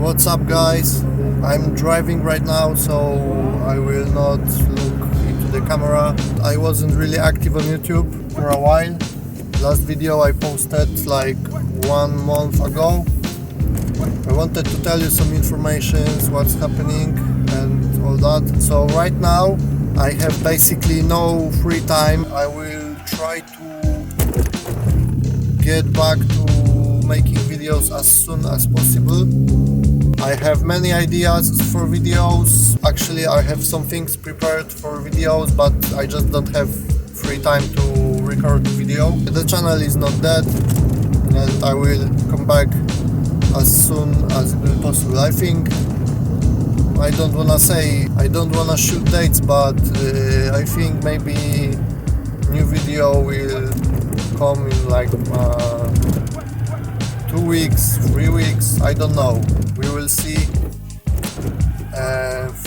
What's up, guys? I'm driving right now, so I will not look into the camera. I wasn't really active on YouTube for a while. Last video I posted like 1 month ago. I wanted to tell you some information, what's happening and all that. So right now I have basically no free time. I will try to get back to making videos as soon as possible. I have many ideas for videos. Actually, I have some things prepared for videos, but I just don't have free time to record video. The channel is not dead, and I will come back as soon as possible. I think I don't wanna shoot dates, but I think maybe new video will come in like 2 weeks, 3 weeks, I don't know. We will see.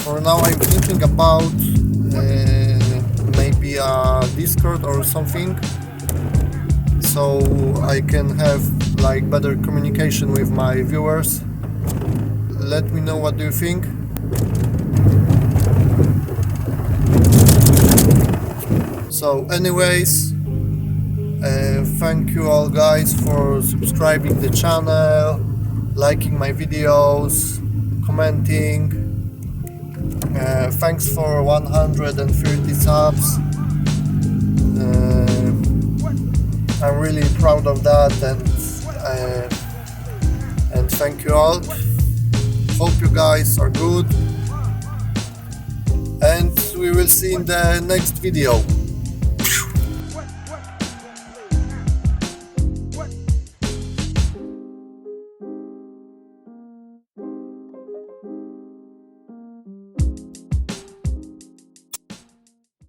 For now I'm thinking about maybe a Discord or something, so I can have like better communication with my viewers. Let me know what do you think. So anyways, thank you all guys for subscribing the channel, liking my videos, commenting. Thanks for 130 subs. I'm really proud of that, and thank you all. Hope you guys are good, and we will see in the next video.